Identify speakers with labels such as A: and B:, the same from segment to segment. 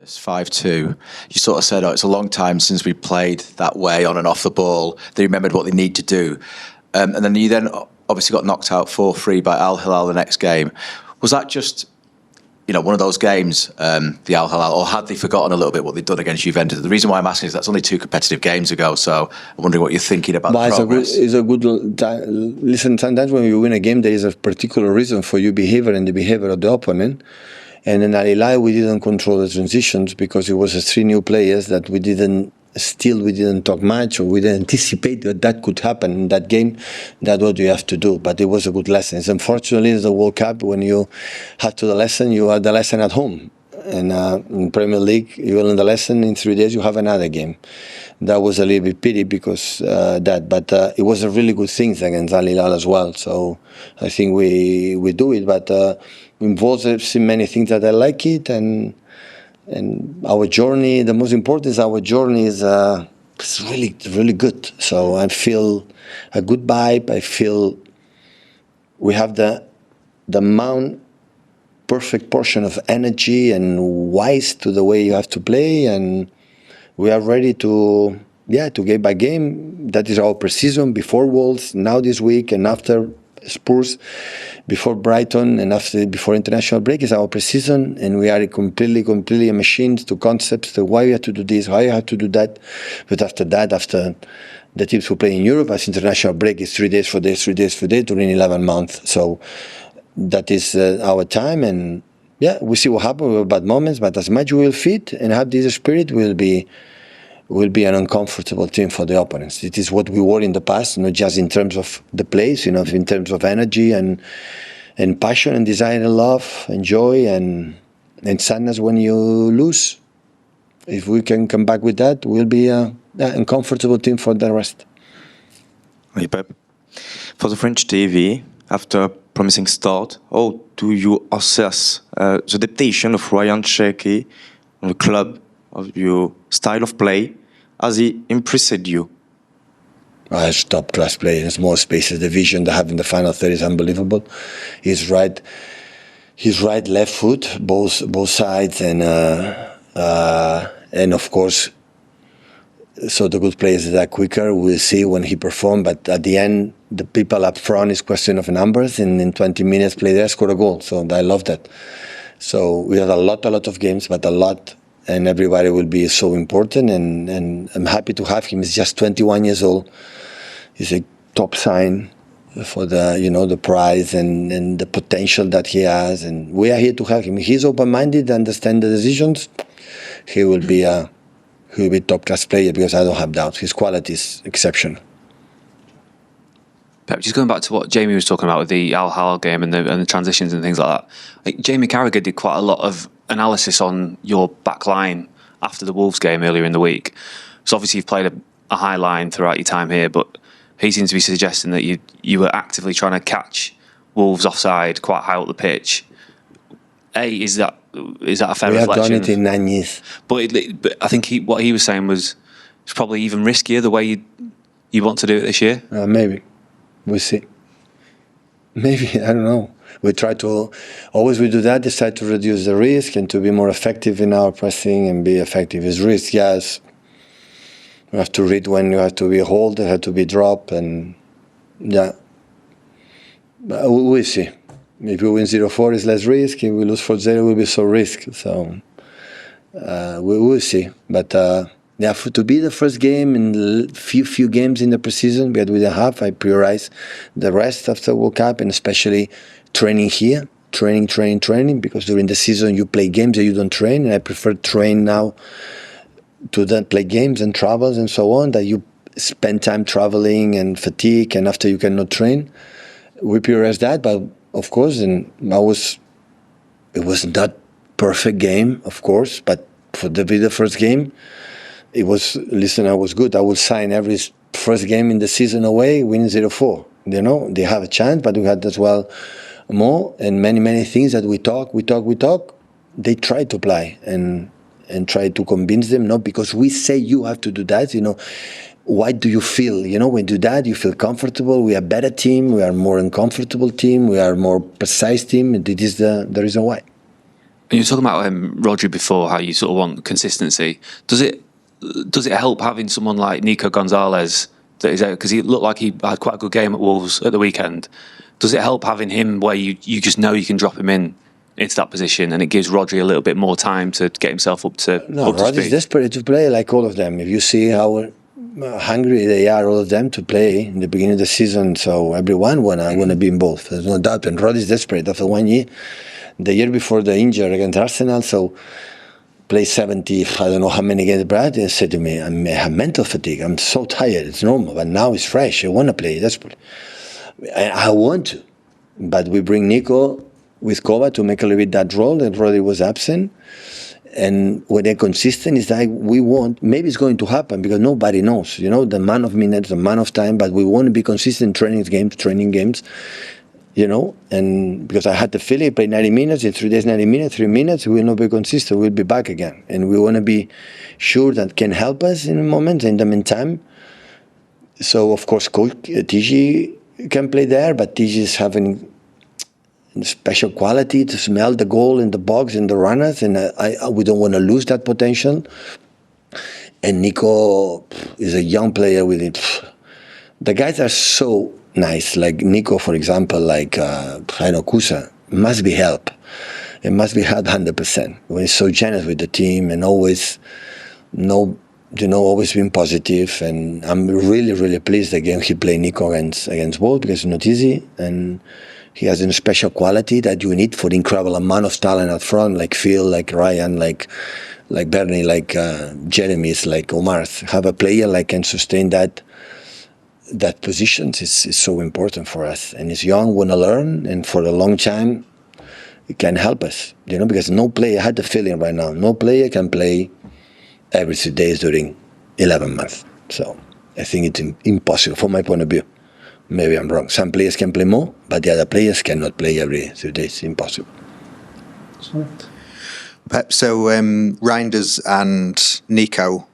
A: It's 5-2. You sort of said, it's a long time since we played that way on and off the ball. They remembered what they need to do. And then you obviously got knocked out 4-3 by Al Hilal the next game. Was that just, one of those games, the Al Hilal, or had they forgotten a little bit what they'd done against Juventus? The reason why I'm asking is that's only 2 competitive games ago, so I'm wondering what you're thinking about the progress.
B: It's a good listen, sometimes when you win a game, there is a particular reason for your behavior and the behavior of the opponent. And in Al Hilal, we didn't control the transitions because it was 3 new players that we didn't talk much, or we didn't anticipate that could happen in that game. That's what you have to do. But it was a good lesson. Unfortunately, it's the World Cup. When you had to the lesson, you had the lesson at home. And in Premier League, you learn the lesson. In 3 days, you have another game. That was a little bit pity because but it was a really good thing against Al Hilal as well. So I think we do it. But involves many things that I like it, and our journey. The most important is our journey is it's really good. So I feel a good vibe. I feel we have the perfect portion of energy and wise to the way you have to play, and we are ready to game by game. That is our pre-season before Wolves, now this week, and after Spurs, before Brighton, and before international break is our pre-season, and we are completely machines to concepts to why you have to do this, how you have to do that. But after the teams who play in Europe, as international break is 3 days, 4 days, 3 days, 4 days during 11 months. So that is our time, and we see what happens. We have bad moments, but as much we will fit and have this spirit, will be an uncomfortable team for the opponents. It is what we were in the past, not just in terms of the place, in terms of energy and passion and desire and love and joy and sadness when you lose. If we can come back with that, we'll be an uncomfortable team for the rest.
C: Hey, Pep. For the French TV, after a promising start, how do you assess the adaptation of Ryan Cherki on the club, of your style of play? Has he impressed you?
B: He's top class player. There's more spaces. The vision they have in the final third is unbelievable. His right left foot, both sides, and of course, so the good players that are quicker. We'll see when he performs. But at the end, the people up front is question of numbers, and in 20 minutes play there, score a goal. So I love that. So we have a lot of games, but a lot. And everybody will be so important, and I'm happy to have him. He's just 21 years old. He's a top sign for the prize and the potential that he has, and we are here to have him. He's open-minded, understand the decisions. He will be top class player, because I don't have doubt. His quality is exceptional.
D: Pep, just going back to what Jamie was talking about with the Al Hilal game and the transitions and things like that. Like, Jamie Carragher did quite a lot of analysis on your back line after the Wolves game earlier in the week. So obviously you've played a high line throughout your time here, but he seems to be suggesting that you were actively trying to catch Wolves offside quite high up the pitch. Is that a fair reflection? We have done
B: it in 9 years.
D: But I think what he was saying was it's probably even riskier the way you want to do it this year.
B: Maybe. We'll see. Maybe, I don't know. We try to, always we do that, just try to reduce the risk and to be more effective in our pressing and be effective. It's risk, yes. You have to read when you have to be hold, it have to be drop, and but we'll see. If we win 0-4, it's less risk. If we lose 4-0, it will be so risk. So we will see. But to be the first game in few games in the preseason, but we don't have. I prioritize the rest of the World Cup, and especially training here, training, because during the season you play games that you don't train, and I prefer train now to then play games and travels and so on, that you spend time traveling and fatigue, and after you cannot train. We prioritize that, but of course, it was not perfect game, of course, but for the first game, it was, I was good. I would sign every first game in the season away, winning 0-4. They have a chance, but we had as well more, and many things that we talk. They try to apply and try to convince them, not because we say you have to do that, why do you feel, when you do that, you feel comfortable, we are a better team, we are more uncomfortable team, we are more precise team, and it is the reason why.
D: You were talking about Rodri before, how you sort of want consistency. Does it help having someone like Nico Gonzalez that is out, because he looked like he had quite a good game at Wolves at the weekend? Does it help having him where you just know you can drop him into that position, and it gives Rodri a little bit more time to get himself up to
B: Rodri is desperate to play like all of them. If you see how hungry they are, all of them, to play in the beginning of the season, so everyone wanna be involved. There's no doubt. And Rodri is desperate after 1 year. The year before the injury against Arsenal, so play 70, I don't know how many games, Brad, and said to me, I have mental fatigue. I'm so tired. It's normal, but now it's fresh. I want to play desperately. I want to, but we bring Nico with Kova to make a little bit that role. And Rodri was absent, and when they're consistent, it's like we want. Maybe it's going to happen because nobody knows. You know, the amount of minutes, the amount of time, but we want to be consistent training games. You know, and because I had the feeling, play 90 minutes, in 3 days, 90 minutes, 3 minutes, we will not be consistent, we'll be back again. And we want to be sure that can help us in a moment, in the meantime. So, of course, TG can play there, but TG is having special quality to smell the goal in the box, in the runners, and we don't want to lose that potential. And Nico is a young player with it. The guys are so nice, like Nico, for example, like Kusa, must be helped. It must be helped 100%. When he's so generous with the team and always always being positive. And I'm really, really pleased again he played Nico against Wolves because it's not easy, and he has a special quality that you need for the incredible amount of talent up front, like Phil, like Ryan, like Bernie, like Jeremy's, like Omar's. Have a player like can sustain that positions is so important for us, and he's young, want to learn, and for a long time it can help us, because no player, I had the feeling right now, no player can play every 2 days during 11 months. So I think it's impossible from my point of view. Maybe I'm wrong. Some players can play more, but the other players cannot play every 2 days. Impossible.
E: Pep, so Reijnders and Nico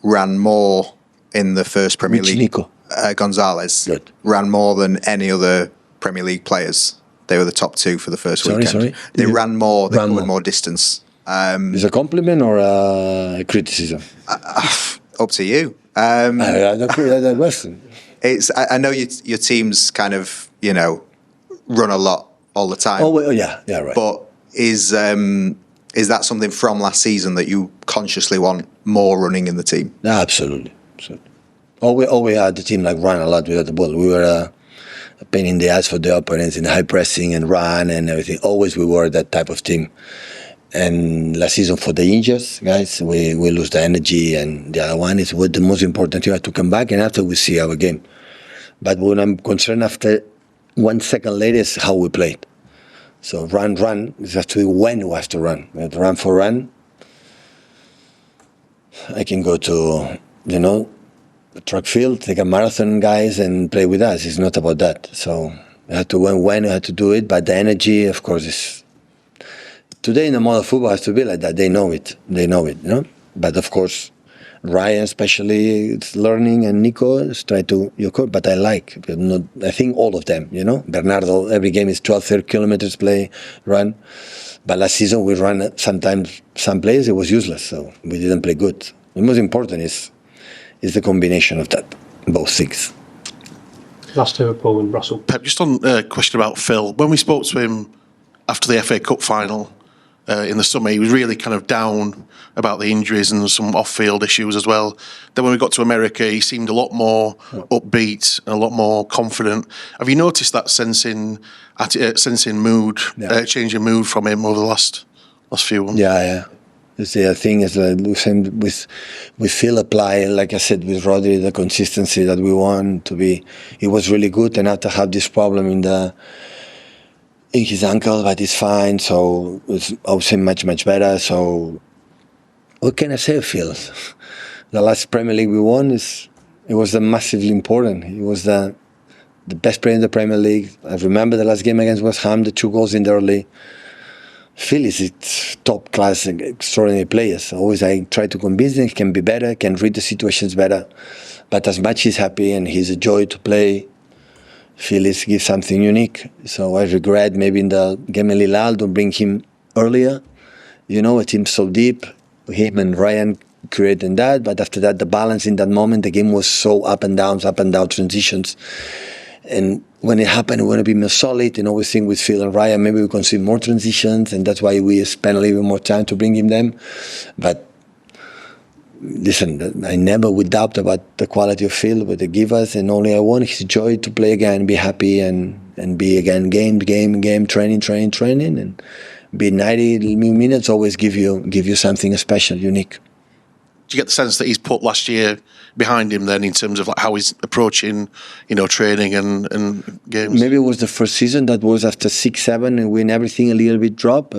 E: ran more in the first Premier League.
B: Nico?
E: Gonzalez
B: Good.
E: ran more than any other Premier League players. They were the top two for the first weekend.
B: Sorry?
E: They ran more, they covered more distance.
B: Is it a compliment or a criticism?
E: Up to you.
B: That wasn't.
E: I know your teams kind of, run a lot all the time.
B: Oh, well, yeah, right.
E: But is that something from last season that you consciously want more running in the team?
B: Absolutely. We had the team run a lot without the ball. We were a pain in the ass for the opponents in high pressing and run and everything. Always we were that type of team. And last season for the injuries, guys, we lose the energy, and the other one is what the most important thing, to come back and after we see our game. But what I'm concerned after 1 second later is how we played. So run, it's actually when we have to run. We have to run for run. I can go to, the track field, take a marathon, guys, and play with us. It's not about that. So we have to when we have to do it, but the energy, of course, is today in the modern football has to be like that. They know it, But of course, Ryan especially is learning, and Nico is trying to but I think all of them, Bernardo, every game is 12, 30 kilometers run. But last season we ran sometimes some plays, it was useless, so we didn't play good. The most important is the combination of that, both things.
F: Last two are Paul and Russell.
G: Pep, just on a question about Phil. When we spoke to him after the FA Cup final in the summer, he was really kind of down about the injuries and some off-field issues as well. Then when we got to America, he seemed a lot more upbeat and a lot more confident. Have you noticed that sense in mood, change in mood from him over the last few months?
B: Yeah. The thing is with Phil apply, like I said, with Rodri, the consistency that we want to be. He was really good, and not to have this problem in his ankle, but it's fine. So it's also much better. So what can I say of Phil? The last Premier League we won it was massively important. He was the best player in the Premier League. I remember the last game against West Ham, the 2 goals in the early. Phil is top class, extraordinary players. Always I try to convince him he can be better, can read the situations better. But as much he's happy and he's a joy to play, Phil gives something unique. So I regret maybe in the game in Hilal to bring him earlier. a team so deep, him and Ryan creating that, but after that, the balance in that moment, the game was so up and down transitions. And when it happened, we want to be more solid, and always think with Phil and Ryan, maybe we can see more transitions, and that's why we spend a little bit more time to bring him them. But listen, I never would doubt about the quality of Phil, what they give us, and only I want his joy to play again, be happy, and be again game, training, and be 90 minutes, always give you something special, unique.
G: Do you get the sense that he's put last year behind him then in terms of like how he's approaching, training and games?
B: Maybe it was the first season that was after 6-7 and win everything a little bit drop.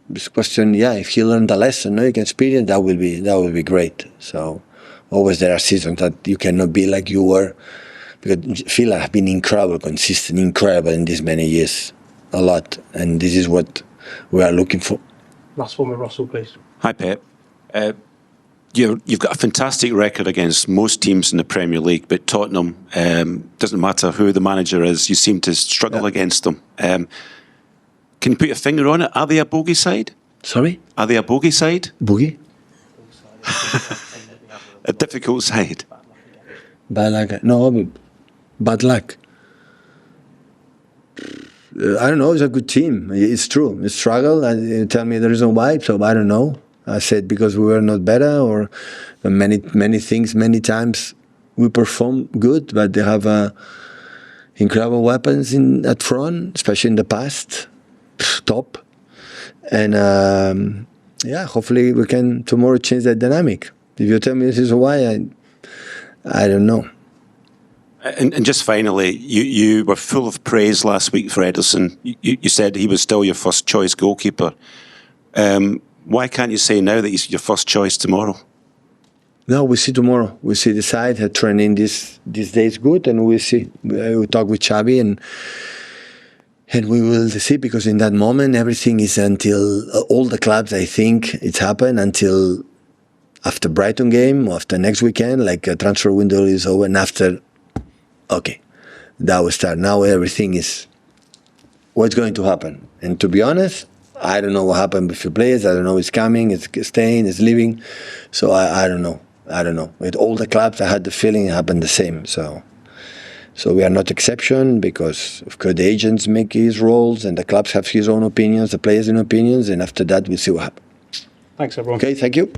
B: This question, if he learned the lesson, he can experience, that will be great. So always there are seasons that you cannot be like you were, because Phil has been incredible, consistent, incredible in these many years, a lot, and this is what we are looking for.
F: Last one with Russell, please.
H: Hi, Pep. You've got a fantastic record against most teams in the Premier League, but Tottenham, doesn't matter who the manager is, you seem to struggle against them. Can you put your finger on it? Are they a bogey side?
B: Sorry?
H: Are they a bogey side?
B: Boogie?
H: A difficult side?
B: Bad luck. No, bad luck. I don't know, it's a good team. It's true. It's struggle. You tell me the reason why, so I don't know. I said because we were not better, or many things, many times we perform good, but they have incredible weapons at front, especially in the past, top. And hopefully we can tomorrow change that dynamic. If you tell me this is why, I don't know.
H: And just finally, you were full of praise last week for Ederson. You said he was still your first choice goalkeeper. Why can't you say now that he's your first choice tomorrow?
B: No, we'll see tomorrow. We'll see the side. Her training these days good, and we'll see. We'll talk with Xavi, and we will see, because in that moment everything is until all the clubs, I think it's happened until after Brighton game or after next weekend, like a transfer window is over, and after, okay, that will start. Now everything is what's going to happen. And to be honest, I don't know what happened with your players. I don't know it's coming, it's staying, it's leaving. So I don't know. With all the clubs, I had the feeling it happened the same. So we are not exception, because of course the agents make his roles and the clubs have his own opinions, the players' own opinions, and after that we'll see what happens.
F: Thanks, everyone.
B: Okay, thank you.